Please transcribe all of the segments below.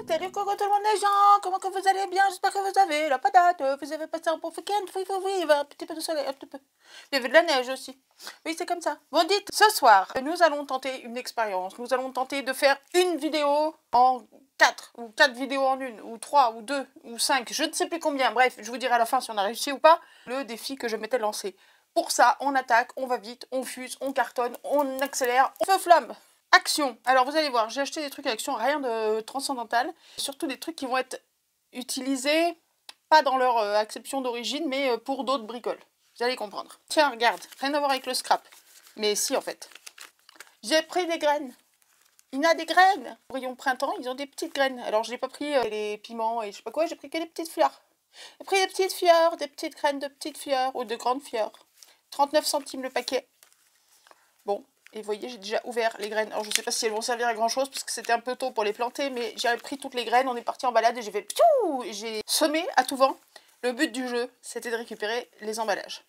Salut coucou tout le monde les gens, comment que vous allez bien? J'espère que vous avez la patate, vous avez passé un bon week-end, oui, il va un petit peu de soleil, un petit peu. Il y avait de la neige aussi. Oui, c'est comme ça. Bon, dites, ce soir, nous allons tenter une expérience. Nous allons tenter de faire une vidéo en 4, ou 4 vidéos en une, ou 3, ou 2, ou 5, je ne sais plus combien. Bref, je vous dirai à la fin si on a réussi ou pas le défi que je m'étais lancé. Pour ça, on attaque, on va vite, on fuse, on cartonne, on accélère, on feu flamme. Action. Alors vous allez voir, j'ai acheté des trucs à action, rien de transcendantal. Surtout des trucs qui vont être utilisés, pas dans leur acception d'origine, mais pour d'autres bricoles. Vous allez comprendre. Tiens, regarde, rien à voir avec le scrap. Mais si, en fait. J'ai pris des graines. Il y a des graines. Au rayon printemps, ils ont des petites graines. Alors je n'ai pas pris les piments et je sais pas quoi, j'ai pris que des petites fleurs. J'ai pris des petites fleurs, des petites graines de petites fleurs ou de grandes fleurs. 39 centimes le paquet. Bon. Et vous voyez, j'ai déjà ouvert les graines. Alors je sais pas si elles vont servir à grand chose parce que c'était un peu tôt pour les planter, mais j'ai pris toutes les graines, on est parti en balade et j'ai fait pfiou, et j'ai semé à tout vent. Le but du jeu, c'était de récupérer les emballages.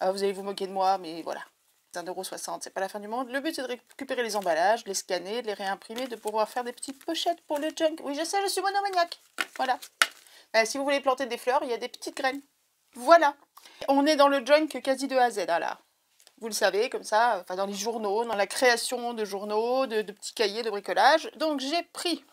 Alors vous allez vous moquer de moi, mais voilà. 1,60 €, c'est pas la fin du monde. Le but c'est de récupérer les emballages, de les scanner, de les réimprimer, de pouvoir faire des petites pochettes pour le junk. Oui, je sais, je suis monomaniaque. Voilà. Si vous voulez planter des fleurs, il y a des petites graines. Voilà. On est dans le junk quasi de A à Z, là. Vous le savez, comme ça, enfin dans les journaux, dans la création de journaux, de petits cahiers de bricolage. Donc j'ai pris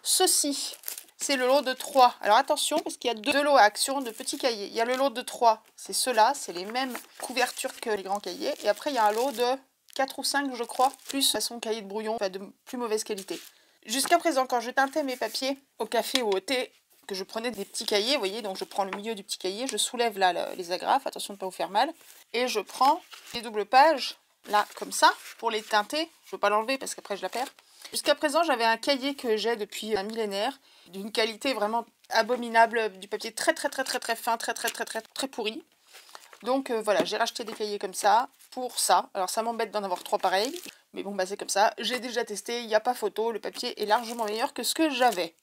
ceci. C'est le lot de 3. Alors attention, parce qu'il y a deux lots à action de petits cahiers. Il y a le lot de 3, c'est ceux-là, c'est les mêmes couvertures que les grands cahiers. Et après, il y a un lot de 4 ou 5, je crois, plus façon cahier de brouillon, enfin de plus mauvaise qualité. Jusqu'à présent, quand je teintais mes papiers au café ou au thé, que je prenais des petits cahiers, vous voyez, donc je prends le milieu du petit cahier, je soulève là les agrafes, attention de ne pas vous faire mal, et je prends les doubles pages, là, comme ça, pour les teinter. Je ne veux pas l'enlever parce qu'après je la perds. Jusqu'à présent, j'avais un cahier que j'ai depuis un millénaire, d'une qualité vraiment abominable, du papier très fin, très pourri. Donc voilà, j'ai racheté des cahiers comme ça, pour ça. Alors ça m'embête d'en avoir 3 pareils, mais bon, bah c'est comme ça. J'ai déjà testé, il n'y a pas photo, le papier est largement meilleur que ce que j'avais.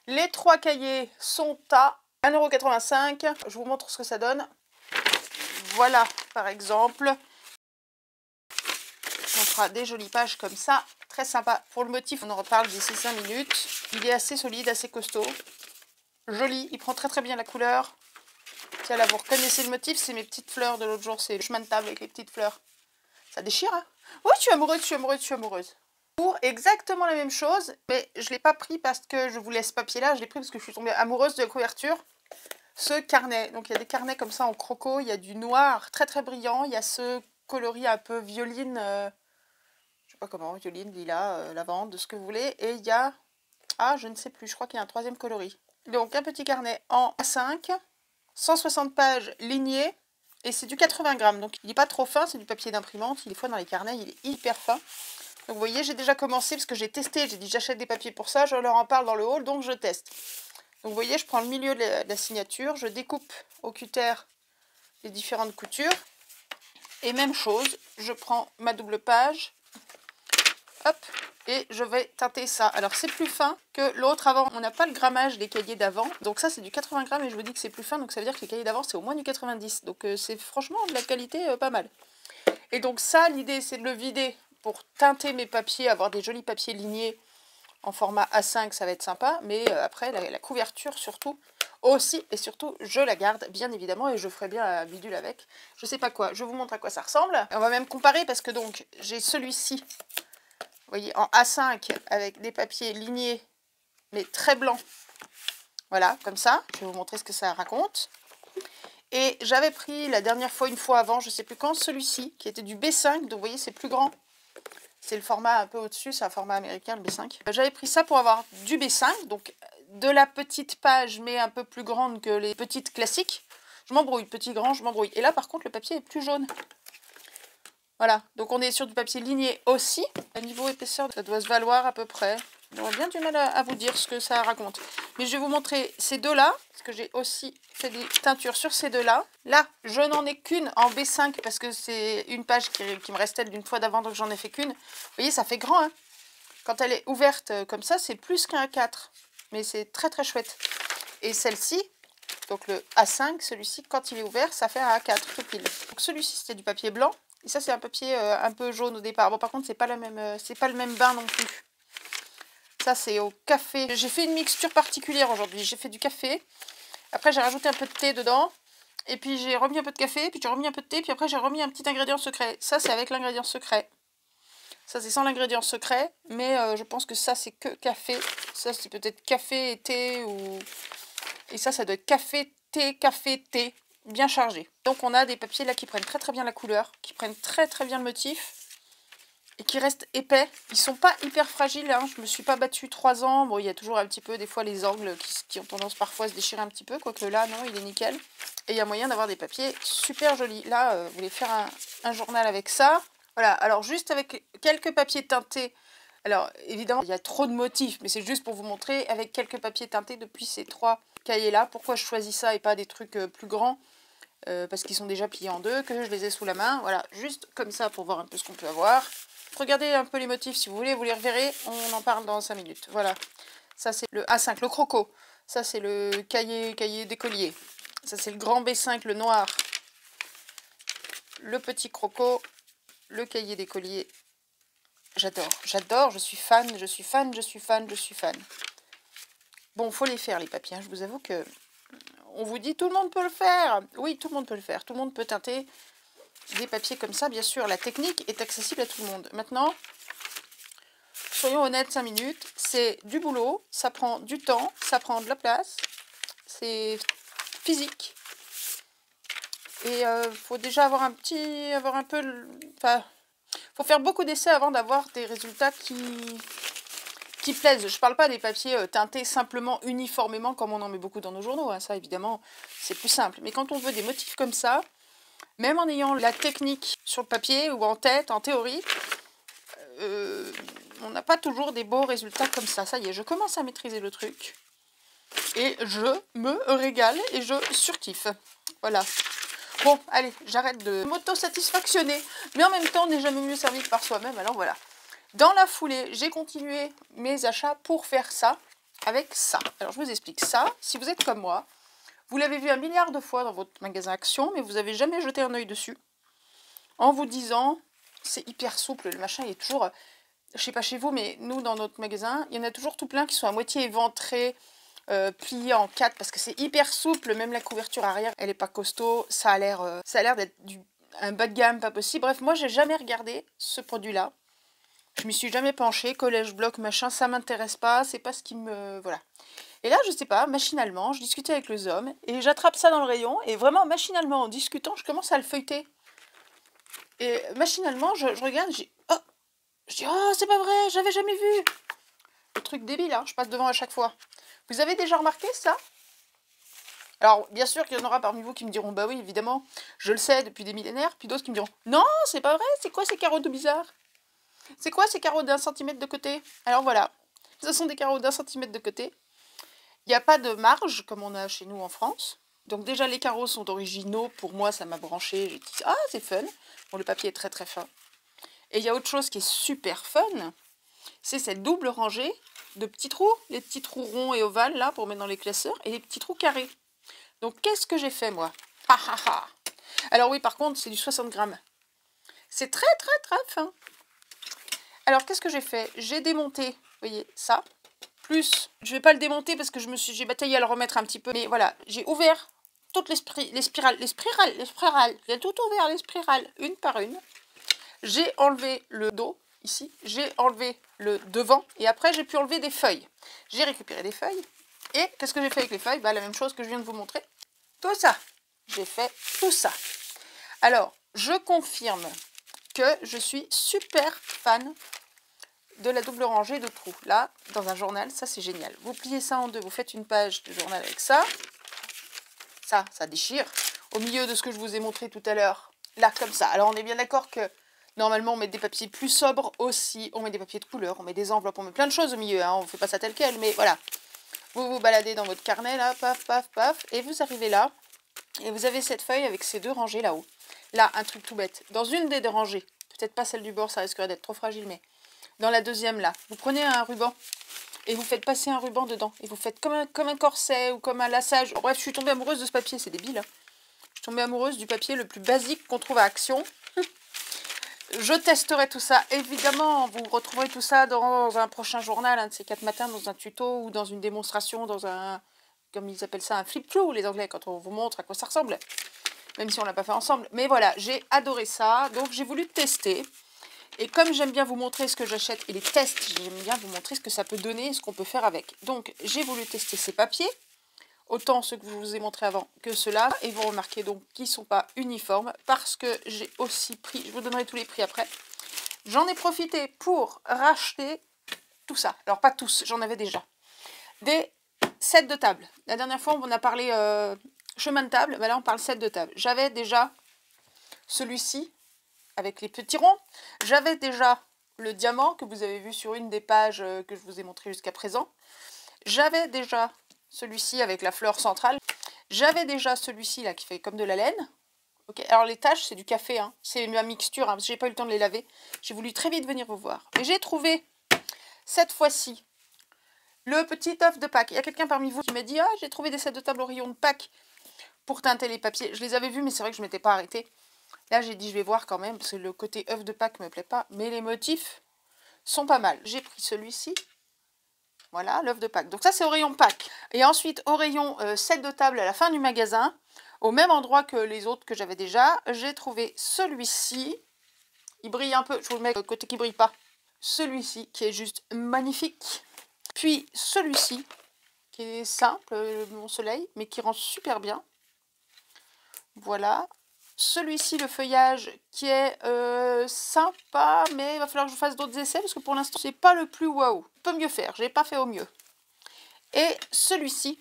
Les 3 cahiers sont à 1,85 €. Je vous montre ce que ça donne. Voilà, par exemple. On fera des jolies pages comme ça, très sympa. Pour le motif, on en reparle d'ici 5 minutes. Il est assez solide, assez costaud. Joli, il prend très bien la couleur. Tiens, là, vous reconnaissez le motif, c'est mes petites fleurs de l'autre jour, c'est le chemin de table avec les petites fleurs. Ça déchire, hein? Oui, je suis amoureuse. Pour exactement la même chose, mais je ne l'ai pas pris parce que je voulais ce papier-là, je l'ai pris parce que je suis tombée amoureuse de la couverture. Ce carnet, donc il y a des carnets comme ça en croco, il y a du noir très brillant, il y a ce coloris un peu violine, je sais pas comment, violine, lilas, lavande, ce que vous voulez, et il y a, je ne sais plus, je crois qu'il y a un 3e coloris. Donc un petit carnet en A5, 160 pages lignées, et c'est du 80 grammes, donc il n'est pas trop fin, c'est du papier d'imprimante, des fois dans les carnets il est hyper fin. Donc vous voyez, j'ai déjà commencé parce que j'ai testé, j'ai dit j'achète des papiers pour ça, je leur en parle dans le haul, donc je teste. Donc vous voyez, je prends le milieu de la signature, je découpe au cutter les différentes coutures, et même chose, je prends ma double page, hop, et je vais teinter ça. Alors c'est plus fin que l'autre avant, on n'a pas le grammage des cahiers d'avant, donc ça c'est du 80 grammes et je vous dis que c'est plus fin, donc ça veut dire que les cahiers d'avant c'est au moins du 90, donc c'est franchement de la qualité pas mal. Et donc ça, l'idée c'est de le vider pour teinter mes papiers, avoir des jolis papiers lignés en format A5, ça va être sympa, mais après la couverture surtout, aussi et surtout je la garde bien évidemment et je ferai bien un bidule avec, je sais pas quoi, je vous montre à quoi ça ressemble. On va même comparer parce que donc j'ai celui-ci, vous voyez, en A5 avec des papiers lignés mais très blancs, voilà, comme ça, je vais vous montrer ce que ça raconte. Et j'avais pris la dernière fois, une fois avant, je sais plus quand, celui-ci qui était du B5, donc vous voyez c'est plus grand. C'est le format un peu au-dessus, c'est un format américain, le B5. J'avais pris ça pour avoir du B5, donc de la petite page, mais un peu plus grande que les petites classiques. Je m'embrouille, petit, grand, je m'embrouille. Et là, par contre, le papier est plus jaune. Voilà, donc on est sur du papier ligné aussi. À niveau épaisseur, ça doit se valoir à peu près. J'aurais bien du mal à vous dire ce que ça raconte. Mais je vais vous montrer ces deux-là, parce que j'ai aussi fait des teintures sur ces deux-là. Là, je n'en ai qu'une en B5, parce que c'est une page qui me restait d'une fois d'avant, donc j'en ai fait qu'une. Vous voyez, ça fait grand, hein. Quand elle est ouverte comme ça, c'est plus qu'un A4. Mais c'est très chouette. Et celle-ci, donc le A5, celui-ci, quand il est ouvert, ça fait un A4 tout pile. Donc celui-ci, c'était du papier blanc. Et ça, c'est un papier un peu jaune au départ. Bon, par contre, c'est pas le même bain non plus. Ça, c'est au café. J'ai fait une mixture particulière aujourd'hui. J'ai fait du café. Après, j'ai rajouté un peu de thé dedans. Et puis, j'ai remis un peu de café. Puis, j'ai remis un peu de thé. Puis après, j'ai remis un petit ingrédient secret. Ça, c'est avec l'ingrédient secret. Ça, c'est sans l'ingrédient secret. Mais je pense que ça, c'est que café. Ça, c'est peut-être café et thé. Ou... Et ça doit être café, thé. Bien chargé. Donc, on a des papiers là qui prennent très très bien la couleur. Qui prennent très très bien le motif. Et qui restent épais. Ils sont pas hyper fragiles, hein. Je me suis pas battue 3 ans. Bon, il y a toujours un petit peu, des fois, les angles qui ont tendance parfois à se déchirer un petit peu. Quoique là, non, il est nickel. Et il y a moyen d'avoir des papiers super jolis. Là, vous voulez faire un journal avec ça. Voilà, alors juste avec quelques papiers teintés. Alors, évidemment, il y a trop de motifs, mais c'est juste pour vous montrer avec quelques papiers teintés depuis ces 3 cahiers-là. Pourquoi je choisis ça et pas des trucs plus grands parce qu'ils sont déjà pliés en 2, que je les ai sous la main. Voilà, juste comme ça pour voir un peu ce qu'on peut avoir. Regardez un peu les motifs si vous voulez, vous les reverrez, on en parle dans 5 minutes. Voilà, ça c'est le A5, le croco. Ça c'est le cahier d'écolier. Ça c'est le grand B5, le noir. Le petit croco, le cahier d'écolier. J'adore, je suis fan. Bon, faut les faire les papiers, hein. Je vous avoue que on vous dit tout le monde peut le faire. Oui, tout le monde peut le faire, tout le monde peut teinter des papiers comme ça, bien sûr. La technique est accessible à tout le monde. Maintenant, soyons honnêtes, 5 minutes, c'est du boulot, ça prend du temps, ça prend de la place, c'est physique. Et faut déjà avoir un peu... Enfin, faut faire beaucoup d'essais avant d'avoir des résultats qui plaisent. Je parle pas des papiers teintés simplement uniformément comme on en met beaucoup dans nos journaux, hein. Ça évidemment c'est plus simple. Mais quand on veut des motifs comme ça, même en ayant la technique sur le papier ou en tête, en théorie, on n'a pas toujours des beaux résultats comme ça. Ça y est, je commence à maîtriser le truc. Et je me régale et je surkiffe. Voilà. Bon, allez, j'arrête de m'auto-satisfactionner. Mais en même temps, on n'est jamais mieux servi que par soi-même. Alors voilà. Dans la foulée, j'ai continué mes achats pour faire ça avec ça. Alors je vous explique ça. Si vous êtes comme moi, vous l'avez vu 1 milliard de fois dans votre magasin Action, mais vous n'avez jamais jeté un œil dessus. En vous disant, c'est hyper souple, le machin il est toujours... Je sais pas chez vous, mais nous, dans notre magasin, il y en a toujours tout plein qui sont à moitié éventrés, pliés en 4, parce que c'est hyper souple, même la couverture arrière, elle est pas costaud, ça a l'air d'être un bas de gamme, pas possible. Bref, moi, j'ai jamais regardé ce produit-là. Je m'y suis jamais penchée, collège, bloc, machin, ça m'intéresse pas, c'est pas ce qui me... Voilà. Et là, je sais pas, machinalement, je discutais avec les hommes, et j'attrape ça dans le rayon, et vraiment, machinalement, en discutant, je commence à le feuilleter. Et machinalement, je regarde, je dis, oh, c'est pas vrai, j'avais jamais vu. Le truc débile, hein, je passe devant à chaque fois. Vous avez déjà remarqué ça? Alors, bien sûr qu'il y en aura parmi vous qui me diront, bah oui, évidemment, je le sais depuis des millénaires, puis d'autres qui me diront, non, c'est pas vrai, c'est quoi ces carreaux tout bizarres? C'est quoi ces carreaux d'1 centimètre de côté? Alors voilà, ce sont des carreaux d'1 centimètre de côté. Il n'y a pas de marge, comme on a chez nous en France. Donc déjà, les carreaux sont originaux. Pour moi, ça m'a branché. J'ai dit, ah, c'est fun. Bon, le papier est très très fin. Et il y a autre chose qui est super fun. C'est cette double rangée de petits trous. Les petits trous ronds et ovales, là, pour mettre dans les classeurs. Et les petits trous carrés. Donc, qu'est-ce que j'ai fait, moi? Ha ha ha. Alors oui, par contre, c'est du 60 grammes. C'est très très très fin. Alors, qu'est-ce que j'ai fait? J'ai démonté, vous voyez, ça. Plus, je vais pas le démonter parce que j'ai bataillé à le remettre un petit peu. Mais voilà, j'ai ouvert toutes les spirales. J'ai tout ouvert, les spirales, une par une. J'ai enlevé le dos, ici. J'ai enlevé le devant. Et après, j'ai pu enlever des feuilles. J'ai récupéré des feuilles. Et qu'est-ce que j'ai fait avec les feuilles? Bah, la même chose que je viens de vous montrer. Tout ça. J'ai fait tout ça. Alors, je confirme que je suis super fan de la double rangée de trous. Là, dans un journal, ça c'est génial. Vous pliez ça en 2, vous faites une page de journal avec ça. Ça déchire. Au milieu de ce que je vous ai montré tout à l'heure, là comme ça. Alors on est bien d'accord que normalement on met des papiers plus sobres aussi. On met des papiers de couleur, on met des enveloppes, on met plein de choses au milieu. Hein. On ne fait pas ça tel quel, mais voilà. Vous vous baladez dans votre carnet là, paf, paf, paf. Et vous arrivez là. Et vous avez cette feuille avec ces 2 rangées là-haut. Là, un truc tout bête. Dans une des 2 rangées, peut-être pas celle du bord, ça risquerait d'être trop fragile, mais... Dans la deuxième, là, vous prenez un ruban et vous faites passer un ruban dedans. Et vous faites comme un corset ou comme un laçage. Bref, je suis tombée amoureuse de ce papier, c'est débile. Hein. Je suis tombée amoureuse du papier le plus basique qu'on trouve à Action. Je testerai tout ça. Évidemment, vous retrouverez tout ça dans un prochain journal, un de ces 4 matins, dans un tuto ou dans une démonstration, dans un, comme ils appellent ça, un flip-through, les Anglais, quand on vous montre à quoi ça ressemble. Même si on ne l'a pas fait ensemble. Mais voilà, j'ai adoré ça. Donc, j'ai voulu tester. Et comme j'aime bien vous montrer ce que j'achète et les tests, j'aime bien vous montrer ce que ça peut donner et ce qu'on peut faire avec. Donc, j'ai voulu tester ces papiers. Autant ceux que je vous ai montrés avant que ceux-là. Et vous remarquez donc qu'ils ne sont pas uniformes. Parce que j'ai aussi pris, je vous donnerai tous les prix après. J'en ai profité pour racheter tout ça. Alors, pas tous, j'en avais déjà. Des sets de table. La dernière fois, on a parlé chemin de table. Ben là, on parle set de table. J'avais déjà celui-ci avec les petits ronds. J'avais déjà le diamant que vous avez vu sur une des pages que je vous ai montré jusqu'à présent. J'avais déjà celui-ci avec la fleur centrale. J'avais déjà celui-ci là qui fait comme de la laine. Okay. Alors les taches, c'est du café, hein. C'est ma mixture, hein, parce que j'ai pas eu le temps de les laver. J'ai voulu très vite venir vous voir. Et j'ai trouvé cette fois-ci le petit œuf de Pâques. Il y a quelqu'un parmi vous qui m'a dit « Ah, j'ai trouvé des sets de table au rayon de Pâques pour teinter les papiers. » Je les avais vus, mais c'est vrai que je ne m'étais pas arrêtée. Là, j'ai dit « Je vais voir quand même, parce que le côté œuf de Pâques ne me plaît pas. » Mais les motifs sont pas mal. J'ai pris celui-ci. Voilà, l'œuf de Pâques. Donc ça, c'est au rayon Pâques. Et ensuite, au rayon set de table à la fin du magasin, au même endroit que les autres que j'avais déjà, j'ai trouvé celui-ci. Il brille un peu. Je vous le mets côté qui ne brille pas. Celui-ci, qui est juste magnifique. Puis celui-ci, qui est simple, mon soleil, mais qui rend super bien. Voilà. Celui-ci, le feuillage, qui est sympa, mais il va falloir que je fasse d'autres essais, parce que pour l'instant, c'est pas le plus waouh. Je peux mieux faire, j'ai pas fait au mieux. Et celui-ci,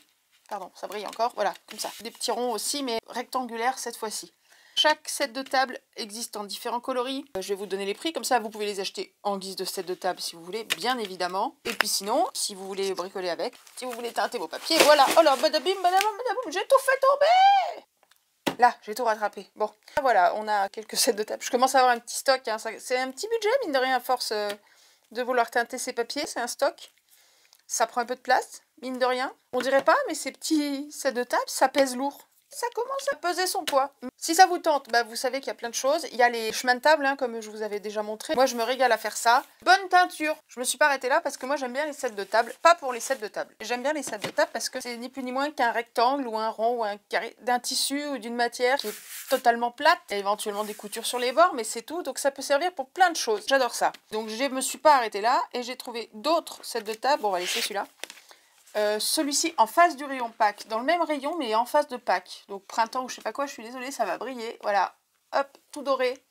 pardon, ça brille encore, voilà, comme ça. Des petits ronds aussi, mais rectangulaires cette fois-ci. Chaque set de table existe en différents coloris. Je vais vous donner les prix, comme ça vous pouvez les acheter en guise de set de table si vous voulez, bien évidemment. Et puis sinon, si vous voulez bricoler avec, si vous voulez teinter vos papiers, voilà. Oh là, badabim, badaboum, badaboum, j'ai tout fait tomber! Là, j'ai tout rattrapé. Bon, voilà, on a quelques sets de table. Je commence à avoir un petit stock, hein. C'est un petit budget, mine de rien, à force de vouloir teinter ces papiers. C'est un stock. Ça prend un peu de place, mine de rien. On dirait pas, mais ces petits sets de table, ça pèse lourd. Ça commence à peser son poids. Si ça vous tente, bah vous savez qu'il y a plein de choses. Il y a les chemins de table, hein, comme je vous avais déjà montré. Moi, je me régale à faire ça. Bonne teinture. Je me suis pas arrêtée là parce que moi, j'aime bien les sets de table. Pas pour les sets de table. J'aime bien les sets de table parce que c'est ni plus ni moins qu'un rectangle ou un rond ou un carré d'un tissu ou d'une matière qui est totalement plate. Il y a éventuellement des coutures sur les bords, mais c'est tout. Donc, ça peut servir pour plein de choses. J'adore ça. Donc, je me suis pas arrêtée là et j'ai trouvé d'autres sets de table. Bon, on va laisser celui-là. Celui-ci en face du rayon Pâques, dans le même rayon mais en face de Pâques, donc printemps ou je sais pas quoi, je suis désolée, ça va briller, voilà, hop, tout doré.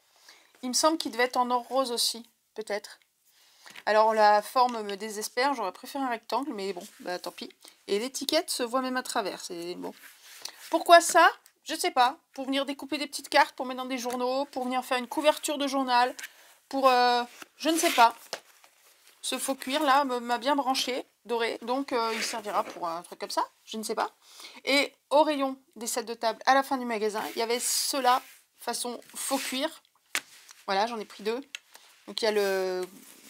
Il me semble qu'il devait être en or rose aussi, peut-être. Alors la forme me désespère, j'aurais préféré un rectangle, mais bon, bah tant pis. Et l'étiquette se voit même à travers, c'est bon. Pourquoi ça? Je sais pas, pour venir découper des petites cartes, pour mettre dans des journaux, pour venir faire une couverture de journal, pour, je ne sais pas. Ce faux cuir là m'a bien branché, doré, donc il servira pour un truc comme ça, je ne sais pas. Et au rayon des sets de table à la fin du magasin, il y avait ceux-là façon faux cuir. Voilà, j'en ai pris deux. Donc il y a le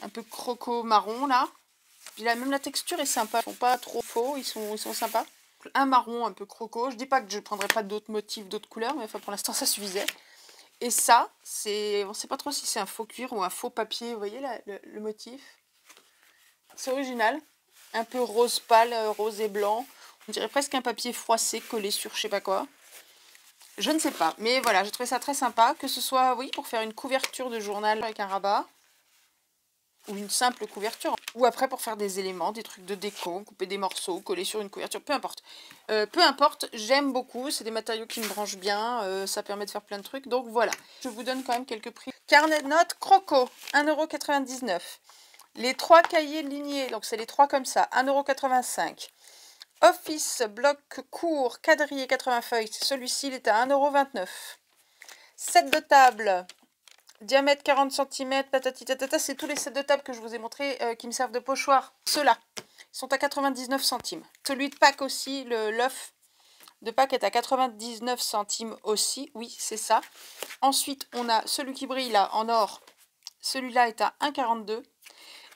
un peu croco marron là. Puis là, même la texture est sympa, ils sont pas trop faux, ils sont sympas. Un marron un peu croco, je dis pas que je ne prendrai pas d'autres motifs, d'autres couleurs, mais enfin pour l'instant ça suffisait. Et ça, c'est, on ne sait pas trop si c'est un faux cuir ou un faux papier, vous voyez là, le motif. C'est original, un peu rose pâle, rose et blanc. On dirait presque un papier froissé collé sur je sais pas quoi. Je ne sais pas, mais voilà, j'ai trouvé ça très sympa. Que ce soit, oui, pour faire une couverture de journal avec un rabat. Ou une simple couverture. Ou après pour faire des éléments, des trucs de déco, couper des morceaux, coller sur une couverture, peu importe. Peu importe, j'aime beaucoup, c'est des matériaux qui me branchent bien, ça permet de faire plein de trucs. Donc voilà, je vous donne quand même quelques prix. Carnet de notes Croco, 1,99 €. Les 3 cahiers lignés, donc c'est les 3 comme ça, 1,85 €. Office, bloc court, quadrillé 80 feuilles, celui-ci il est à 1,29 €. Set de table, diamètre 40 cm, patati tatata, c'est tous les sets de table que je vous ai montrés qui me servent de pochoir. Ceux-là sont à 99 centimes. Celui de Pâques aussi, l'œuf de Pâques est à 99 centimes aussi, oui c'est ça. Ensuite on a celui qui brille là en or, celui-là est à 1,42 €.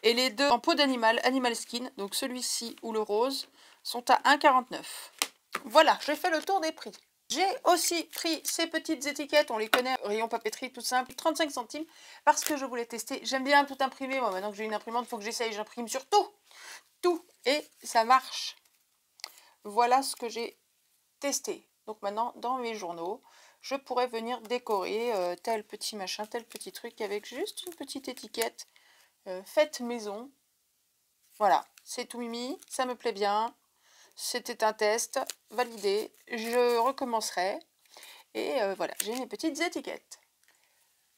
Et les deux en peau d'animal, Animal Skin, donc celui-ci ou le rose, sont à 1,49 €. Voilà, j'ai fait le tour des prix. J'ai aussi pris ces petites étiquettes, on les connaît, rayon papeterie tout simple, 35 centimes, parce que je voulais tester. J'aime bien tout imprimer, moi maintenant que j'ai une imprimante, il faut que j'essaye, j'imprime sur tout, et ça marche. Voilà ce que j'ai testé. Donc maintenant, dans mes journaux, je pourrais venir décorer tel petit machin, tel petit truc, avec juste une petite étiquette faite maison. Voilà, c'est tout mimi, ça me plaît bien. C'était un test, validé, je recommencerai. Et voilà, j'ai mes petites étiquettes.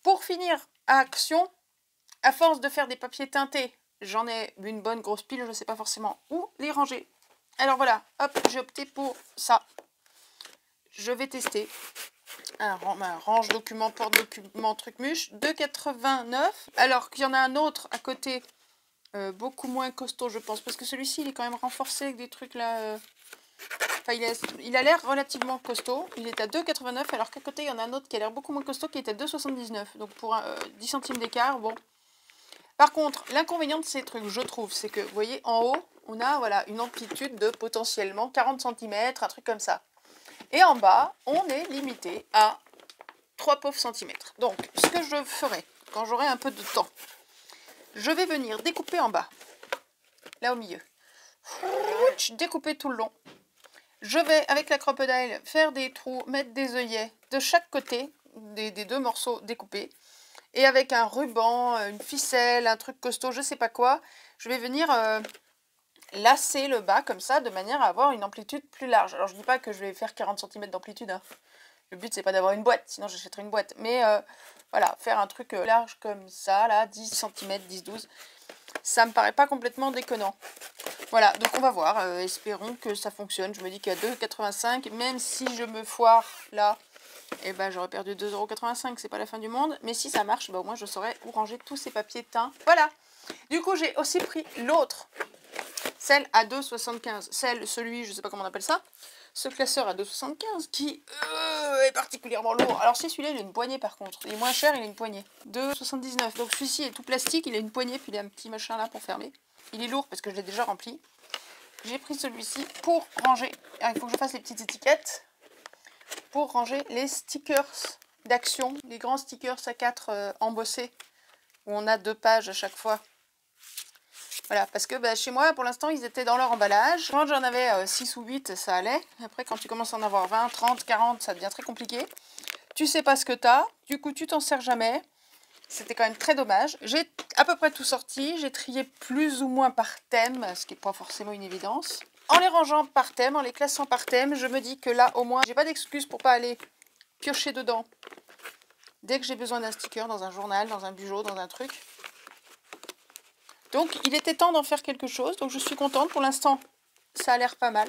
Pour finir, action, à force de faire des papiers teintés, j'en ai une bonne grosse pile, je ne sais pas forcément où les ranger. Alors voilà, hop, j'ai opté pour ça. Je vais tester un range document, porte document, truc muche, 2,89. Alors qu'il y en a un autre à côté, beaucoup moins costaud je pense, parce que celui-ci il est quand même renforcé avec des trucs là... Enfin, il a l'air relativement costaud. Il est à 2,89 alors qu'à côté il y en a un autre qui a l'air beaucoup moins costaud qui est à 2,79. Donc pour 10 centimes d'écart, bon. Par contre, l'inconvénient de ces trucs, je trouve, c'est que, vous voyez, en haut, on a voilà, une amplitude de potentiellement 40 cm, un truc comme ça. Et en bas, on est limité à 3 pauvres centimètres. Donc, ce que je ferai, quand j'aurai un peu de temps, je vais venir découper en bas, là au milieu. Découper tout le long. Je vais, avec la crocodile, faire des trous, mettre des œillets de chaque côté des deux morceaux découpés. Et avec un ruban, une ficelle, un truc costaud, je sais pas quoi, je vais venir lasser le bas comme ça, de manière à avoir une amplitude plus large. Alors je dis pas que je vais faire 40 cm d'amplitude, hein. Le but c'est pas d'avoir une boîte, sinon j'achèterai une boîte. Mais voilà, faire un truc large comme ça, là, 10 cm, 10-12, ça me paraît pas complètement déconnant. Voilà, donc on va voir, espérons que ça fonctionne. Je me dis qu'à 2,85, même si je me foire là, et ben j'aurais perdu 2,85 €, c'est pas la fin du monde. Mais si ça marche, bah, au moins je saurais où ranger tous ces papiers teints. Voilà. Du coup, j'ai aussi pris l'autre, celle à 2,75. Celui, je sais pas comment on appelle ça, ce classeur à 2,75 qui est particulièrement lourd. Alors si celui-là, il a une poignée par contre. Il est moins cher, il a une poignée. 2,79. Donc celui-ci est tout plastique, il a une poignée, puis il a un petit machin là pour fermer. Il est lourd parce que je l'ai déjà rempli. J'ai pris celui-ci pour ranger. Alors, il faut que je fasse les petites étiquettes. Pour ranger les stickers d'action, les grands stickers A4 embossés, où on a 2 pages à chaque fois. Voilà, parce que bah, chez moi, pour l'instant, ils étaient dans leur emballage. Quand j'en avais 6 ou 8, ça allait. Après, quand tu commences à en avoir 20, 30, 40, ça devient très compliqué. Tu sais pas ce que t'as, du coup, tu t'en sers jamais. C'était quand même très dommage. J'ai à peu près tout sorti. J'ai trié plus ou moins par thème, ce qui n'est pas forcément une évidence. En les rangeant par thème, en les classant par thème, je me dis que là, au moins, j'ai pas d'excuse pour pas aller piocher dedans dès que j'ai besoin d'un sticker, dans un journal, dans un bugeot, dans un truc. Donc, il était temps d'en faire quelque chose. Donc, je suis contente. Pour l'instant, ça a l'air pas mal.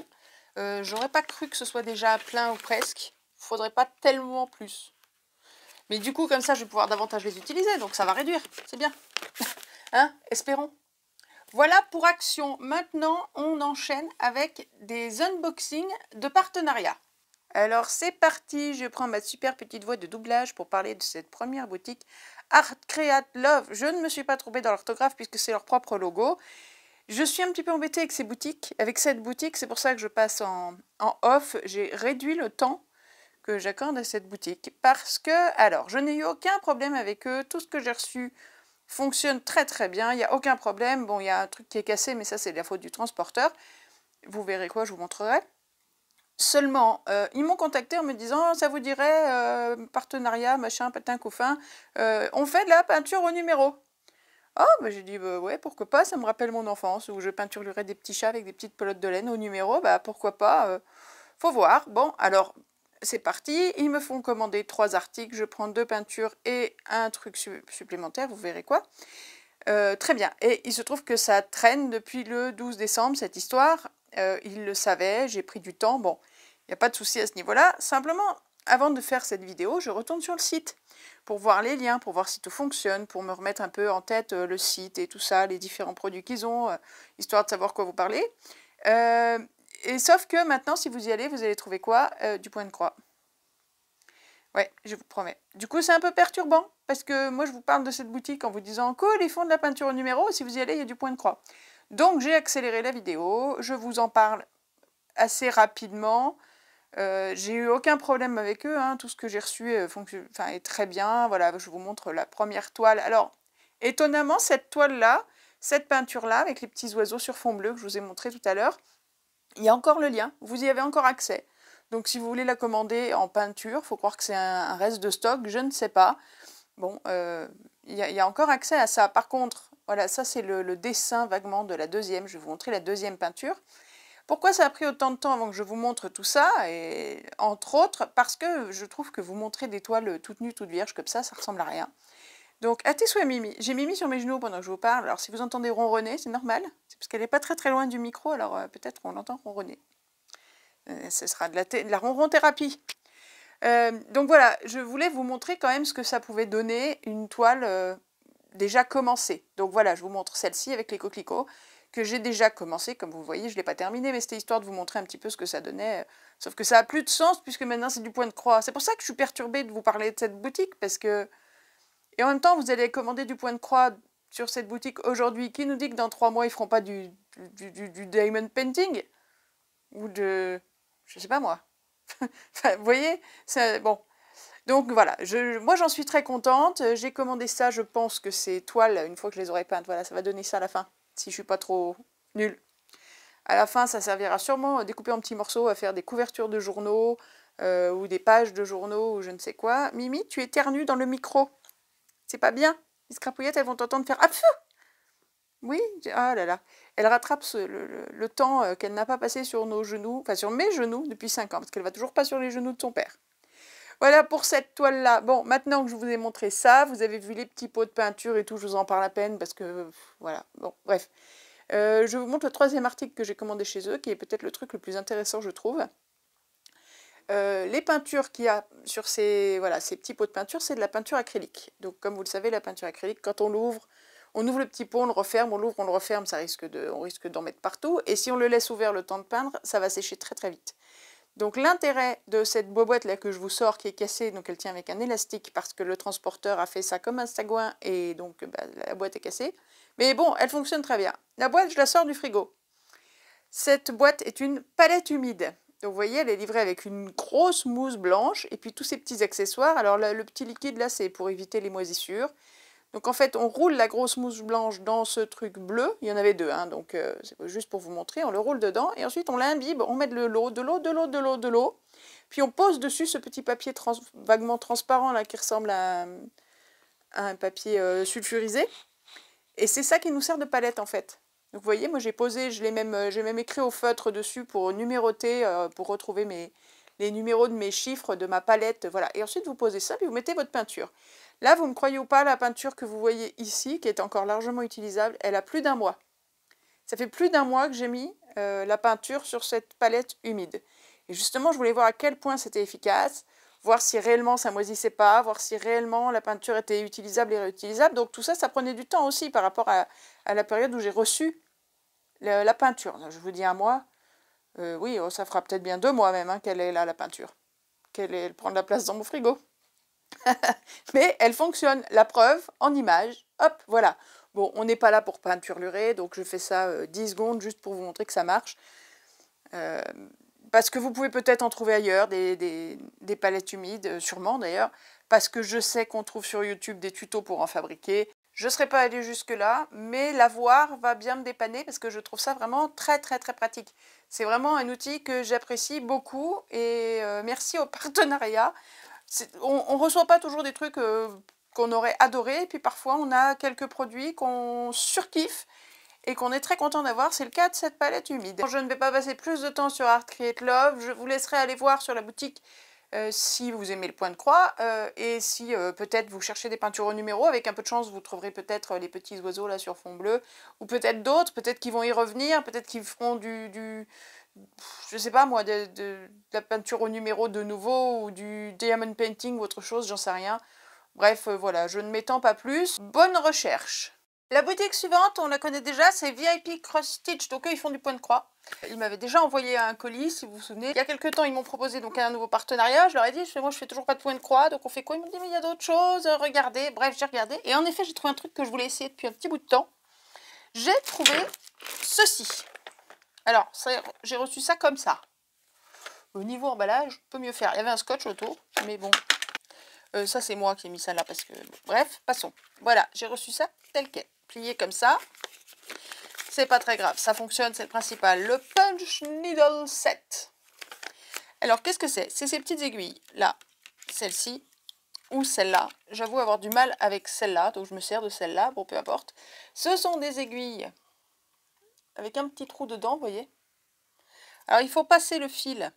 J'aurais pas cru que ce soit déjà plein ou presque. Il faudrait pas tellement plus. Mais du coup, comme ça, je vais pouvoir davantage les utiliser. Donc, ça va réduire. C'est bien. Hein? Espérons. Voilà pour Action. Maintenant, on enchaîne avec des unboxings de partenariat. Alors, c'est parti. Je prends ma super petite voix de doublage pour parler de cette première boutique Art Create Love. Je ne me suis pas trompée dans l'orthographe puisque c'est leur propre logo. Je suis un petit peu embêtée avec ces boutiques. Avec cette boutique, c'est pour ça que je passe en off. J'ai réduit le temps que j'accorde à cette boutique parce que, alors, je n'ai eu aucun problème avec eux. Tout ce que j'ai reçu fonctionne très très bien, il n'y a aucun problème. Bon, il y a un truc qui est cassé, mais ça c'est de la faute du transporteur. Vous verrez quoi, je vous montrerai. Seulement, ils m'ont contacté en me disant, ça vous dirait partenariat, machin, patin, couffin, on fait de la peinture au numéro. Ah, bah, j'ai dit, bah, ouais, pourquoi pas, ça me rappelle mon enfance, où je peinturerais des petits chats avec des petites pelotes de laine au numéro, bah pourquoi pas, faut voir. Bon, alors, c'est parti, ils me font commander 3 articles, je prends 2 peintures et un truc supplémentaire, vous verrez quoi. Très bien, et il se trouve que ça traîne depuis le 12 décembre, cette histoire, ils le savaient, j'ai pris du temps, bon, il n'y a pas de souci à ce niveau-là, simplement, avant de faire cette vidéo, je retourne sur le site, pour voir les liens, pour voir si tout fonctionne, pour me remettre un peu en tête le site et tout ça, les différents produits qu'ils ont, histoire de savoir quoi vous parler. Et sauf que maintenant, si vous y allez, vous allez trouver quoi? Du point de croix. Ouais, je vous promets. Du coup, c'est un peu perturbant, parce que moi, je vous parle de cette boutique en vous disant « Cool, ils font de la peinture au numéro, si vous y allez, il y a du point de croix. » Donc, j'ai accéléré la vidéo, je vous en parle assez rapidement. J'ai eu aucun problème avec eux, hein. Tout ce que j'ai reçu est très bien. Voilà, je vous montre la première toile. Alors, étonnamment, cette toile-là, cette peinture-là, avec les petits oiseaux sur fond bleu que je vous ai montré tout à l'heure, il y a encore le lien, vous y avez encore accès. Donc si vous voulez la commander en peinture, il faut croire que c'est un reste de stock, je ne sais pas. Bon, il y a encore accès à ça. Par contre, voilà, ça c'est le dessin vaguement de la deuxième. Je vais vous montrer la deuxième peinture. Pourquoi ça a pris autant de temps avant que je vous montre tout ça? Et entre autres, parce que je trouve que vous montrez des toiles toutes nues, toutes vierges, comme ça ressemble à rien. Donc, à tes souhaits, Mimi. J'ai Mimi sur mes genoux pendant que je vous parle. Alors, si vous entendez ronronner, c'est normal. C'est parce qu'elle n'est pas très loin du micro, alors peut-être on l'entend ronronner. Ce sera de la ronron-thérapie. Donc voilà, je voulais vous montrer quand même ce que ça pouvait donner une toile déjà commencée. Donc voilà, je vous montre celle-ci avec les coquelicots que j'ai déjà commencé. Comme vous voyez, je ne l'ai pas terminée, mais c'était histoire de vous montrer un petit peu ce que ça donnait. Sauf que ça n'a plus de sens puisque maintenant c'est du point de croix. C'est pour ça que je suis perturbée de vous parler de cette boutique parce que... Et en même temps, vous allez commander du point de croix sur cette boutique aujourd'hui. Qui nous dit que dans 3 mois, ils ne feront pas du diamond painting? Ou de... Je sais pas moi. Enfin, vous voyez, bon. Donc voilà, moi j'en suis très contente. J'ai commandé ça, je pense que ces toiles, une fois que je les aurai peintes, voilà, ça va donner ça à la fin, si je suis pas trop nulle. À la fin, ça servira sûrement à découper en petits morceaux, à faire des couvertures de journaux, ou des pages de journaux, ou je ne sais quoi. Mimi, tu éternues dans le micro. C'est pas bien. Les scrapouillettes, elles vont t'entendre faire « Ah, pfff !» Oui, ah là là. Elle rattrape le temps qu'elle n'a pas passé sur nos genoux, enfin sur mes genoux depuis 5 ans, parce qu'elle va toujours pas sur les genoux de son père. Voilà pour cette toile-là. Bon, maintenant que je vous ai montré ça, vous avez vu les petits pots de peinture et tout, je vous en parle à peine, parce que, voilà, bon, bref. Je vous montre le 3e article que j'ai commandé chez eux, qui est peut-être le truc le plus intéressant, je trouve. Les peintures qu'il y a sur ces petits pots de peinture, c'est de la peinture acrylique. Donc, comme vous le savez, la peinture acrylique, quand on l'ouvre, on ouvre le petit pot, on le referme, on l'ouvre, on le referme, on risque d'en mettre partout. Et si on le laisse ouvert le temps de peindre, ça va sécher très vite. Donc l'intérêt de cette boîte là que je vous sors, qui est cassée, donc elle tient avec un élastique, parce que le transporteur a fait ça comme un sagouin, et donc la boîte est cassée. Mais bon, elle fonctionne très bien. La boîte, je la sors du frigo. Cette boîte est une palette humide. Donc vous voyez, elle est livrée avec une grosse mousse blanche, et puis tous ces petits accessoires. Alors le petit liquide là, c'est pour éviter les moisissures. Donc en fait, on roule la grosse mousse blanche dans ce truc bleu. Il y en avait 2, hein, donc c'est juste pour vous montrer. On le roule dedans et ensuite on l'imbibe, on met de l'eau. Puis on pose dessus ce petit papier vaguement transparent là qui ressemble à un papier sulfurisé. Et c'est ça qui nous sert de palette en fait. Donc vous voyez, moi j'ai posé, j'ai même écrit au feutre dessus pour numéroter, pour retrouver les numéros de mes chiffres de ma palette. Voilà. Et ensuite vous posez ça, puis vous mettez votre peinture. Là, vous me croyez ou pas, la peinture que vous voyez ici, qui est encore largement utilisable, elle a plus d'1 mois. Ça fait plus d'1 mois que j'ai mis la peinture sur cette palette humide. Et justement, je voulais voir à quel point c'était efficace, voir si réellement ça moisissait pas, voir si réellement la peinture était utilisable et réutilisable. Donc tout ça, ça prenait du temps aussi par rapport à la période où j'ai reçu la peinture. Je vous dis 1 mois, oui, ça fera peut-être bien 2 mois même hein, qu'elle est là, la peinture. Elle prend de la place dans mon frigo. Mais elle fonctionne, la preuve, en image, hop, voilà. Bon, on n'est pas là pour peinturlurer, donc je fais ça 10 secondes juste pour vous montrer que ça marche. Parce que vous pouvez peut-être en trouver ailleurs, des palettes humides, sûrement d'ailleurs, parce que je sais qu'on trouve sur YouTube des tutos pour en fabriquer. Je ne serais pas allée jusque-là, mais l'avoir va bien me dépanner parce que je trouve ça vraiment très pratique. C'est vraiment un outil que j'apprécie beaucoup et merci au partenariat. On ne reçoit pas toujours des trucs qu'on aurait adoré, et puis parfois on a quelques produits qu'on surkiffe et qu'on est très content d'avoir. C'est le cas de cette palette humide. Je ne vais pas passer plus de temps sur Art Create Love, je vous laisserai aller voir sur la boutique si vous aimez le point de croix, et si peut-être vous cherchez des peintures au numéro, avec un peu de chance vous trouverez peut-être les petits oiseaux là sur fond bleu, ou peut-être d'autres, peut-être qu'ils vont y revenir, peut-être qu'ils feront je sais pas moi, de la peinture au numéro de nouveau, ou du diamond painting ou autre chose, j'en sais rien. Bref, voilà, je ne m'étends pas plus. Bonne recherche. La boutique suivante, on la connaît déjà, c'est VIP Cross Stitch, donc eux ils font du point de croix. Ils m'avaient déjà envoyé un colis, si vous vous souvenez. Il y a quelques temps, ils m'ont proposé donc un nouveau partenariat. Je leur ai dit, moi je fais toujours pas de point de croix, donc on fait quoi? Ils m'ont dit, mais il y a d'autres choses, regardez. Bref, j'ai regardé. Et en effet, j'ai trouvé un truc que je voulais essayer depuis un petit bout de temps. J'ai trouvé ceci. Alors, j'ai reçu ça comme ça. Au niveau emballage, on peut mieux faire. Il y avait un scotch autour, mais bon. Ça, c'est moi qui ai mis ça là parce que... Bref, passons. Voilà, j'ai reçu ça tel quel. Plié comme ça. C'est pas très grave, ça fonctionne, c'est le principal. Le Punch Needle Set. Alors, qu'est-ce que c'est? C'est ces petites aiguilles. Là, celle-ci ou celle-là. J'avoue avoir du mal avec celle-là, donc je me sers de celle-là. Bon, peu importe. Ce sont des aiguilles avec un petit trou dedans, vous voyez. Alors, il faut passer le fil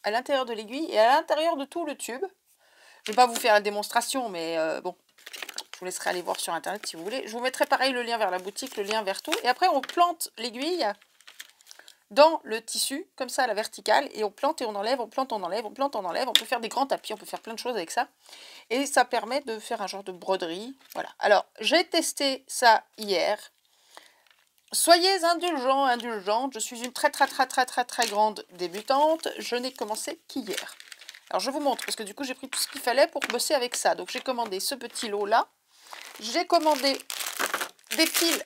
à l'intérieur de l'aiguille et à l'intérieur de tout le tube. Je ne vais pas vous faire la démonstration, mais bon, je vous laisserai aller voir sur internet si vous voulez. Je vous mettrai pareil le lien vers la boutique, le lien vers tout. Et après, on plante l'aiguille dans le tissu, comme ça à la verticale, et on plante et on enlève, on plante, on enlève, on plante, on enlève. On peut faire des grands tapis, on peut faire plein de choses avec ça. Et ça permet de faire un genre de broderie. Voilà. Alors, j'ai testé ça hier. Soyez indulgents, indulgentes. Je suis une très grande débutante. Je n'ai commencé qu'hier. Alors, je vous montre, parce que du coup, j'ai pris tout ce qu'il fallait pour bosser avec ça. Donc, j'ai commandé ce petit lot-là. J'ai commandé des fils.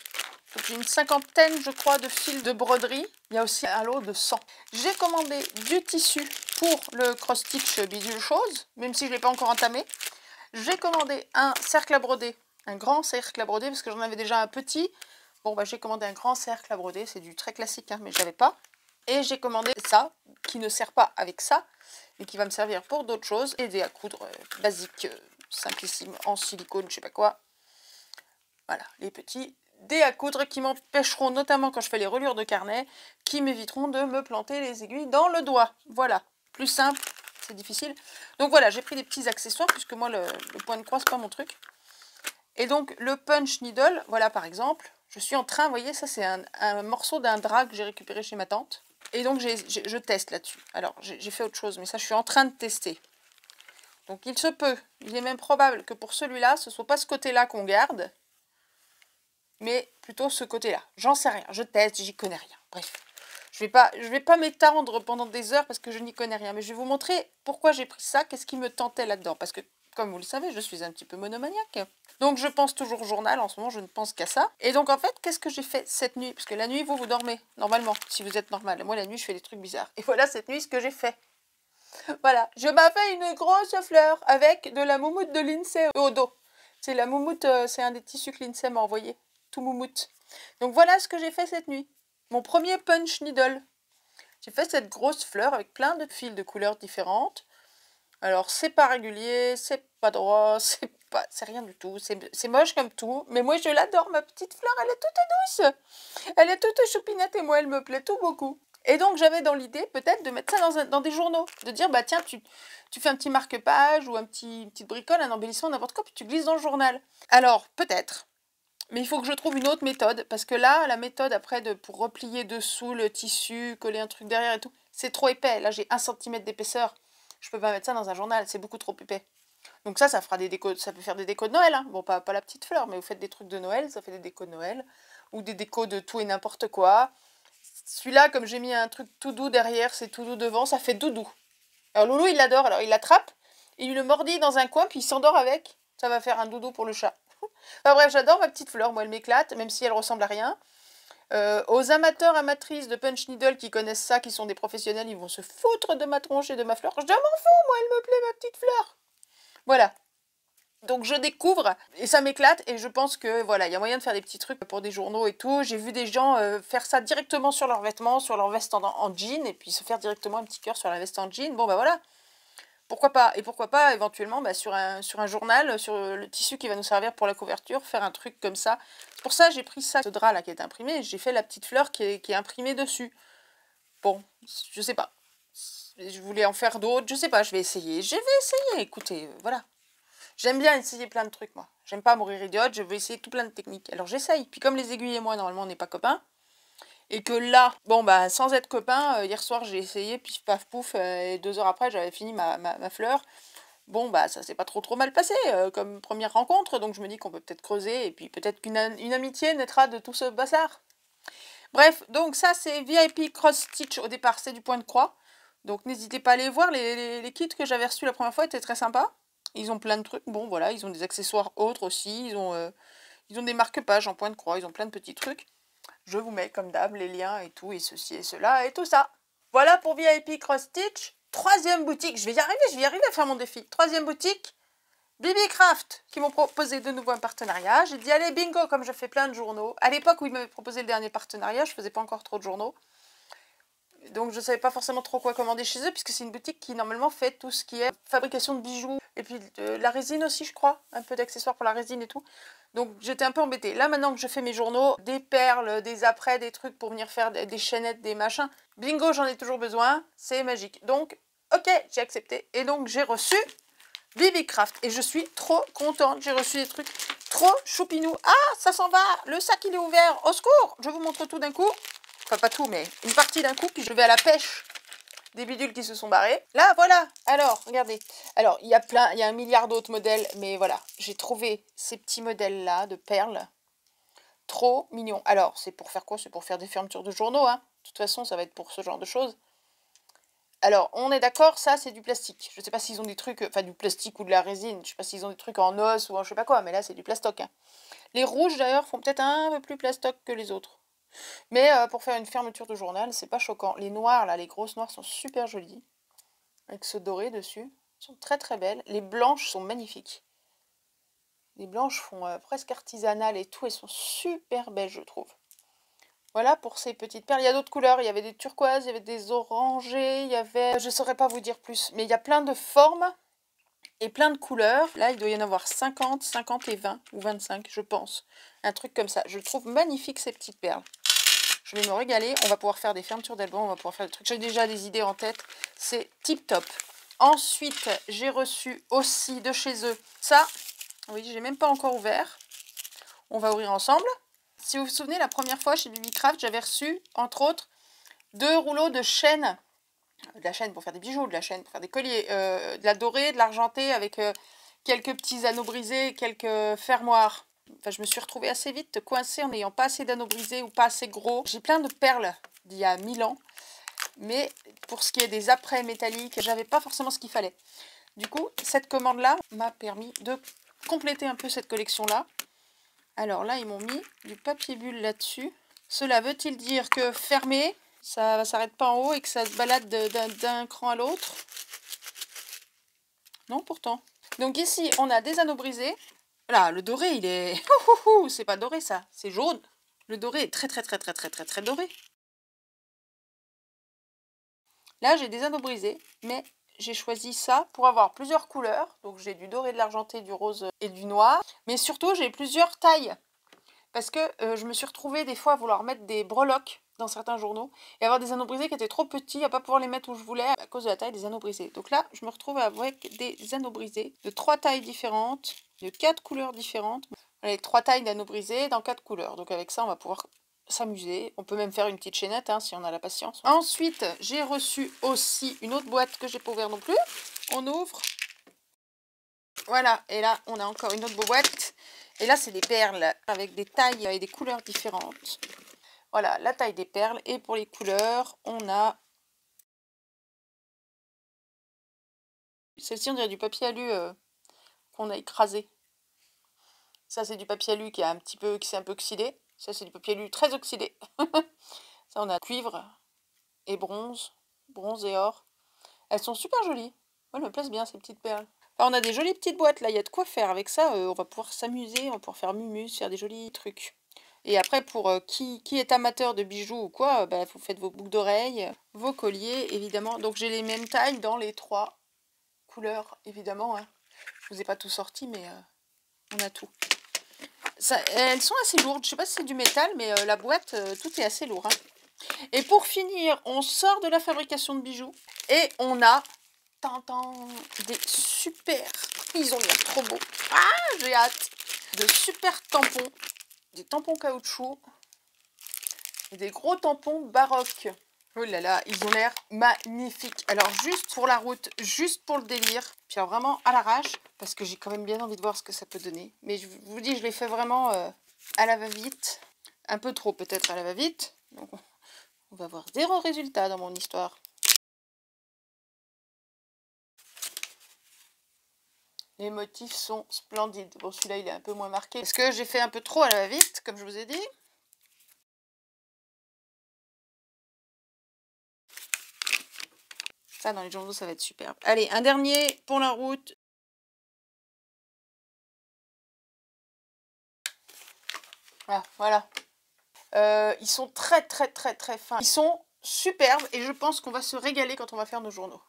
J'ai une cinquantaine, je crois, de fils de broderie. Il y a aussi un lot de 100. J'ai commandé du tissu pour le cross-stitch bidule chose, même si je ne l'ai pas encore entamé. J'ai commandé un cercle à broder, un grand cercle à broder, parce que j'en avais déjà un petit. Bon, bah, j'ai commandé un grand cercle à broder, c'est du très classique, hein, mais je n'avais pas. Et j'ai commandé ça, qui ne sert pas avec ça, mais qui va me servir pour d'autres choses. Et des à coudre basiques, simplissimes, en silicone, je sais pas quoi. Voilà, les petits dés à coudre qui m'empêcheront, notamment quand je fais les reliures de carnet, qui m'éviteront de me planter les aiguilles dans le doigt. Voilà, plus simple, c'est difficile. Donc voilà, j'ai pris des petits accessoires, puisque moi, le point de croix, c'est pas mon truc. Et donc, le punch needle, voilà par exemple, je suis en train, vous voyez, ça c'est un morceau d'un drap que j'ai récupéré chez ma tante. Et donc, je teste là-dessus. Alors, j'ai fait autre chose, mais ça, je suis en train de tester. Donc, il se peut, il est même probable que pour celui-là, ce ne soit pas ce côté-là qu'on garde, mais plutôt ce côté-là. J'en sais rien, je teste, j'y connais rien. Bref, je vais pas m'étendre pendant des heures parce que je n'y connais rien, mais je vais vous montrer pourquoi j'ai pris ça, qu'est-ce qui me tentait là-dedans. Parce que, comme vous le savez, je suis un petit peu monomaniaque. Donc, je pense toujours au journal, en ce moment, je ne pense qu'à ça. Et donc, en fait, qu'est-ce que j'ai fait cette nuit? Parce que la nuit, vous dormez, normalement, si vous êtes normal. Moi, la nuit, je fais des trucs bizarres. Et voilà, cette nuit, ce que j'ai fait. Voilà, je m'ai fait une grosse fleur avec de la moumoute de l'INSEE au dos. C'est la moumoute, c'est un des tissus que l'INSEE m'a envoyé. Tout moumoute. Donc voilà ce que j'ai fait cette nuit. Mon premier punch needle. J'ai fait cette grosse fleur avec plein de fils de couleurs différentes. Alors c'est pas régulier, c'est pas droit, c'est rien du tout. C'est moche comme tout. Mais moi je l'adore, ma petite fleur, elle est toute douce. Elle est toute choupinette et moi elle me plaît tout beaucoup. Et donc j'avais dans l'idée peut-être de mettre ça dans des journaux. De dire bah tiens tu fais un petit marque-page ou une petite bricole, un embellissement, n'importe quoi, puis tu glisses dans le journal. Alors peut-être. Mais il faut que je trouve une autre méthode, parce que là, la méthode après pour replier dessous le tissu, coller un truc derrière et tout, c'est trop épais. Là, j'ai 1 cm d'épaisseur. Je peux pas mettre ça dans un journal, c'est beaucoup trop épais. Donc ça fera des décos, ça peut faire des décos de Noël. Hein. Bon, pas la petite fleur, mais vous faites des trucs de Noël, ça fait des décos de Noël. Ou des décos de tout et n'importe quoi. Celui-là, comme j'ai mis un truc tout doux derrière, c'est tout doux devant, ça fait doudou. Alors Loulou, il l'adore, alors il l'attrape, il le mordit dans un coin, puis il s'endort avec. Ça va faire un doudou pour le chat. Enfin bref, j'adore ma petite fleur, moi elle m'éclate, même si elle ressemble à rien. Aux amateurs, amatrices de punch needle qui connaissent ça, qui sont des professionnels, ils vont se foutre de ma tronche et de ma fleur. Je m'en fous, moi elle me plaît ma petite fleur. Voilà. Donc je découvre, et ça m'éclate, et je pense que voilà, il y a moyen de faire des petits trucs pour des journaux et tout. J'ai vu des gens faire ça directement sur leurs vêtements, sur leur veste en jean, et puis se faire directement un petit cœur sur la veste en jean. Bon bah voilà. Pourquoi pas? Et pourquoi pas éventuellement bah, sur un journal, sur le tissu qui va nous servir pour la couverture, faire un truc comme ça. C'est pour ça que j'ai pris ça, ce drap là qui est imprimé, j'ai fait la petite fleur qui est imprimée dessus. Bon, je sais pas. Je voulais en faire d'autres, je sais pas, je vais essayer. Écoutez, voilà. J'aime bien essayer plein de trucs moi. J'aime pas mourir idiote, je veux essayer tout plein de techniques. Alors j'essaye. Puis comme les aiguilles et moi, normalement on n'est pas copains, et que là, bon bah sans être copain, hier soir j'ai essayé, pif paf pouf, et 2 heures après j'avais fini ma fleur. Bon bah ça s'est pas trop mal passé comme première rencontre, donc je me dis qu'on peut peut-être creuser, et puis peut-être qu'une amitié naîtra de tout ce bazar. Bref, donc ça c'est VIP Cross Stitch au départ, c'est du point de croix. Donc n'hésitez pas à aller voir, les kits que j'avais reçus la première fois étaient très sympas. Ils ont plein de trucs, bon voilà, ils ont des accessoires autres aussi, ils ont des marque-pages en point de croix, ils ont plein de petits trucs. Je vous mets comme d'hab les liens et tout, et ceci et cela, et tout ça. Voilà pour VIP Cross Stitch. Troisième boutique, je vais y arriver à faire mon défi. Troisième boutique, BB Craft, qui m'ont proposé de nouveau un partenariat. J'ai dit, allez, bingo, comme je fais plein de journaux. À l'époque où ils m'avaient proposé le dernier partenariat, je faisais pas encore trop de journaux. Donc je ne savais pas forcément trop quoi commander chez eux, puisque c'est une boutique qui normalement fait tout ce qui est fabrication de bijoux, et puis de la résine aussi je crois, un peu d'accessoires pour la résine et tout. Donc j'étais un peu embêtée. Là maintenant que je fais mes journaux, des perles, des apprêts, des trucs pour venir faire des chaînettes, des machins, bingo, j'en ai toujours besoin, c'est magique. Donc ok, j'ai accepté, et donc j'ai reçu BB Craft, et je suis trop contente, j'ai reçu des trucs trop choupinous. Ah, ça s'en va, le sac il est ouvert, au secours, je vous montre tout d'un coup. Enfin, pas tout, mais une partie d'un coup, puis je vais à la pêche des bidules qui se sont barrés. Là, voilà. Alors, regardez. Alors, il y a un milliard d'autres modèles, mais voilà. J'ai trouvé ces petits modèles-là de perles. Trop mignons. Alors, c'est pour faire quoi? C'est pour faire des fermetures de journaux, hein. De toute façon, ça va être pour ce genre de choses. Alors, on est d'accord, ça, c'est du plastique. Je ne sais pas s'ils ont des trucs, enfin, du plastique ou de la résine. Je ne sais pas s'ils ont des trucs en os ou en je sais pas quoi, mais là, c'est du plastoc, hein. Les rouges, d'ailleurs, font peut-être un peu plus plastoc que les autres. Mais pour faire une fermeture de journal, c'est pas choquant. Les noires, là, les grosses noires sont super jolies. Avec ce doré dessus. Elles sont très très belles. Les blanches sont magnifiques. Les blanches font presque artisanales et tout. Elles sont super belles, je trouve. Voilà pour ces petites perles. Il y a d'autres couleurs. Il y avait des turquoises, il y avait des orangés, il y avait... Je ne saurais pas vous dire plus. Mais il y a plein de formes et plein de couleurs. Là, il doit y en avoir 50, 50 et 20 ou 25, je pense. Un truc comme ça. Je trouve magnifique ces petites perles. Je vais me régaler, on va pouvoir faire des fermetures d'albums, on va pouvoir faire des trucs. J'ai déjà des idées en tête, c'est tip top. Ensuite, j'ai reçu aussi de chez eux ça. Oui, j'ai même pas encore ouvert. On va ouvrir ensemble. Si vous vous souvenez, la première fois chez BB Craft, j'avais reçu, entre autres, 2 rouleaux de chaîne. De la chaîne pour faire des bijoux, de la chaîne pour faire des colliers, de la dorée, de l'argenté avec quelques petits anneaux brisés, quelques fermoirs. Enfin, je me suis retrouvée assez vite coincée en n'ayant pas assez d'anneaux brisés ou pas assez gros. J'ai plein de perles d'il y a 1000 ans, mais pour ce qui est des apprêts métalliques, j'avais pas forcément ce qu'il fallait. Du coup, cette commande-là m'a permis de compléter un peu cette collection-là. Alors là, ils m'ont mis du papier bulle là-dessus. Cela veut-il dire que fermé, ça ne s'arrête pas en haut et que ça se balade d'un cran à l'autre? Non, pourtant. Donc ici, on a des anneaux brisés. Là, le doré, il est... c'est pas doré, ça. C'est jaune. Le doré est très, très, très, très, très, très, très doré. Là, j'ai des anneaux brisés, mais j'ai choisi ça pour avoir plusieurs couleurs. Donc, j'ai du doré, de l'argenté, du rose et du noir. Mais surtout, j'ai plusieurs tailles. Parce que je me suis retrouvée des fois à vouloir mettre des breloques dans certains journaux et avoir des anneaux brisés qui étaient trop petits, à pas pouvoir les mettre où je voulais à cause de la taille des anneaux brisés. Donc là, je me retrouve avec des anneaux brisés de 3 tailles différentes, de 4 couleurs différentes. Avec 3 tailles d'anneaux brisés dans 4 couleurs. Donc avec ça, on va pouvoir s'amuser. On peut même faire une petite chaînette hein, si on a la patience. Ensuite, j'ai reçu aussi une autre boîte que j'ai pas ouverte non plus. On ouvre. Voilà, et là, on a encore une autre boîte. Et là, c'est des perles avec des tailles et des couleurs différentes. Voilà, la taille des perles. Et pour les couleurs, on a... Celle-ci, on dirait du papier alu qu'on a écrasé. Ça, c'est du papier alu qui s'est un peu oxydé. Ça, c'est du papier alu très oxydé. Ça, on a cuivre et bronze. Bronze et or. Elles sont super jolies. Moi, elles me plaisent bien, ces petites perles. Enfin, on a des jolies petites boîtes, là. Il y a de quoi faire avec ça. On va pouvoir s'amuser, on va pouvoir faire mumus, faire des jolis trucs. Et après, pour qui est amateur de bijoux ou quoi, bah, vous faites vos boucles d'oreilles, vos colliers, évidemment. Donc, j'ai les mêmes tailles dans les 3 couleurs, évidemment. Hein. Je vous ai pas tout sorti, mais on a tout. Ça, elles sont assez lourdes. Je sais pas si c'est du métal, mais la boîte, tout est assez lourd. Hein. Et pour finir, on sort de la fabrication de bijoux. Et on a des super... Ils ont l'air trop beaux. Ah, j'ai hâte. De super tampons. Des tampons caoutchouc. Et des gros tampons baroques. Oh là là, ils ont l'air magnifiques. Alors, juste pour la route, juste pour le délire. Puis alors, vraiment à l'arrache. Parce que j'ai quand même bien envie de voir ce que ça peut donner. Mais je vous dis, je l'ai fait vraiment à la va-vite. Un peu trop peut-être à la va-vite. Donc, on va voir 0 résultat dans mon histoire. Les motifs sont splendides. Bon, celui-là, il est un peu moins marqué. Parce que j'ai fait un peu trop à la va-vite, comme je vous ai dit. Ça, dans les journaux, ça va être superbe. Allez, un dernier pour la route. Ah, voilà. Ils sont très fins. Ils sont superbes et je pense qu'on va se régaler quand on va faire nos journaux.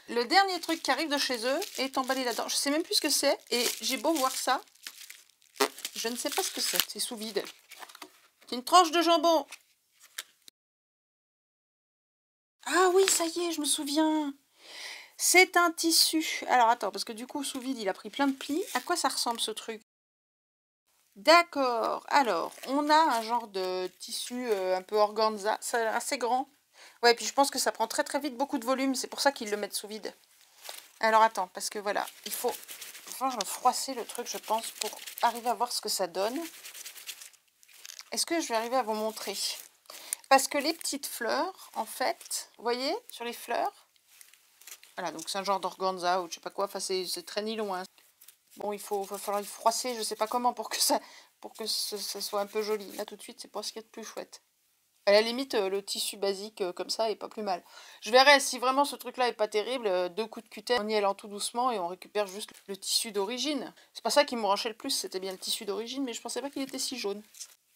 Le dernier truc qui arrive de chez eux est emballé là-dedans. Je sais même plus ce que c'est et j'ai beau voir ça, je ne sais pas ce que c'est. C'est sous vide. C'est une tranche de jambon. Ah oui, ça y est, je me souviens. C'est un tissu. Alors attends, parce que du coup, sous vide, il a pris plein de plis. À quoi ça ressemble ce truc? D'accord. Alors, on a un genre de tissu un peu organza. Ça a l'air assez grand. Ouais, puis je pense que ça prend très vite beaucoup de volume. C'est pour ça qu'ils le mettent sous vide. Alors attends, parce que voilà, il faut... Enfin, je vais froisser le truc, je pense, pour arriver à voir ce que ça donne. Est-ce que je vais arriver à vous montrer? Parce que les petites fleurs, en fait, vous voyez, sur les fleurs, voilà, donc c'est un genre d'organza ou je sais pas quoi, enfin c'est très nylon, hein. Bon, va falloir y froisser, je sais pas comment, pour que ça soit un peu joli. Là, tout de suite, c'est pas ce qu'il y a de plus chouette. À la limite, le tissu basique comme ça est pas plus mal. Je verrai si vraiment ce truc-là est pas terrible, 2 coups de cutter, on y allant tout doucement et on récupère juste le tissu d'origine. C'est pas ça qui me branchait le plus, c'était bien le tissu d'origine, mais je pensais pas qu'il était si jaune.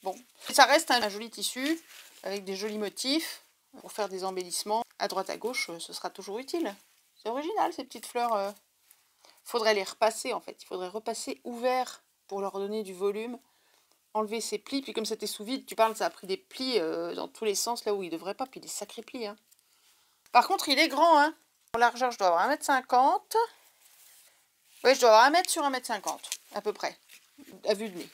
Bon, et ça reste un joli tissu, avec des jolis motifs, pour faire des embellissements. À droite, à gauche, ce sera toujours utile. C'est original, ces petites fleurs. Faudrait les repasser, en fait. Il faudrait repasser ouvert pour leur donner du volume. Enlever ces plis, puis comme c'était sous vide, tu parles, ça a pris des plis dans tous les sens, là où il devrait pas, puis des sacrés plis. Hein. Par contre, il est grand, hein. En largeur, je dois avoir 1,50 m. Oui, je dois avoir 1 m sur 1,50 m, à peu près, à vue de nez.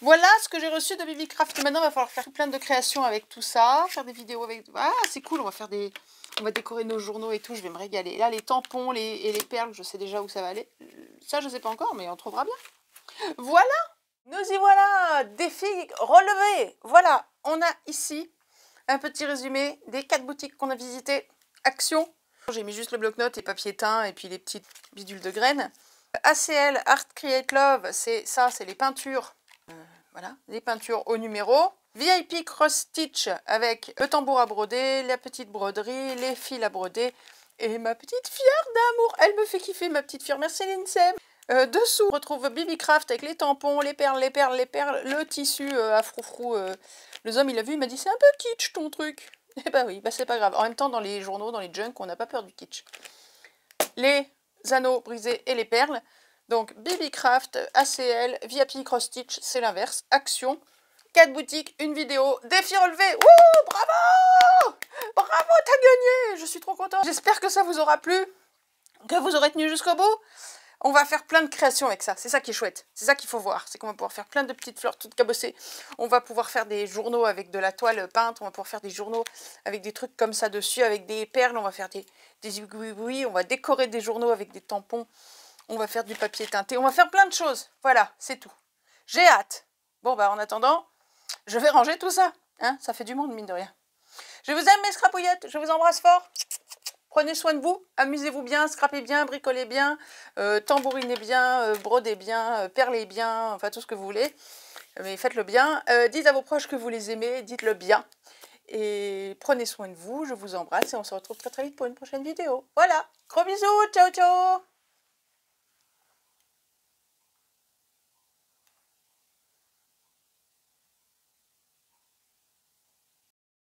Voilà ce que j'ai reçu de Bibicraft. Maintenant, il va falloir faire plein de créations avec tout ça, faire des vidéos avec... Ah, c'est cool, on va décorer nos journaux et tout, je vais me régaler. Là, les tampons et les perles, je sais déjà où ça va aller. Ça, je sais pas encore, mais on trouvera bien. Voilà, nous y voilà, défi relevé. Voilà, on a ici un petit résumé des 4 boutiques qu'on a visitées. Action. J'ai mis juste le bloc-notes et papier teint et puis les petites bidules de graines. ACL, Art Create Love, c'est les peintures. Voilà, les peintures au numéro. VIP Cross Stitch avec le tambour à broder, la petite broderie, les fils à broder et ma petite fière d'amour. Elle me fait kiffer, ma petite fière. Merci Linsem. Dessous, on retrouve Bibicraft avec les tampons, les perles, le tissu à froufrou. Le homme, il a vu, il m'a dit c'est un peu kitsch ton truc. Eh bah oui, bah c'est pas grave. En même temps, dans les journaux, dans les junk, on n'a pas peur du kitsch. Les anneaux brisés et les perles. Donc Bibicraft, ACL, VIP Cross Stitch, c'est l'inverse. Action. 4 boutiques, une vidéo, défi relevé. Wouh, bravo! Bravo, t'as gagné! Je suis trop contente. J'espère que ça vous aura plu, que vous aurez tenu jusqu'au bout. On va faire plein de créations avec ça. C'est ça qui est chouette. C'est ça qu'il faut voir. C'est qu'on va pouvoir faire plein de petites fleurs toutes cabossées. On va pouvoir faire des journaux avec de la toile peinte. On va pouvoir faire des journaux avec des trucs comme ça dessus, avec des perles. On va faire des aiguilles. On va décorer des journaux avec des tampons. On va faire du papier teinté. On va faire plein de choses. Voilà, c'est tout. J'ai hâte. Bon, bah en attendant, je vais ranger tout ça. Hein, ça fait du monde, mine de rien. Je vous aime, mes scrapouillettes. Je vous embrasse fort. Prenez soin de vous, amusez-vous bien, scrapez bien, bricolez bien, tambourinez bien, brodez bien, perlez bien, enfin tout ce que vous voulez. Mais faites-le bien. Dites à vos proches que vous les aimez, dites-le bien. Et prenez soin de vous, je vous embrasse et on se retrouve très vite pour une prochaine vidéo. Voilà, gros bisous, ciao ciao.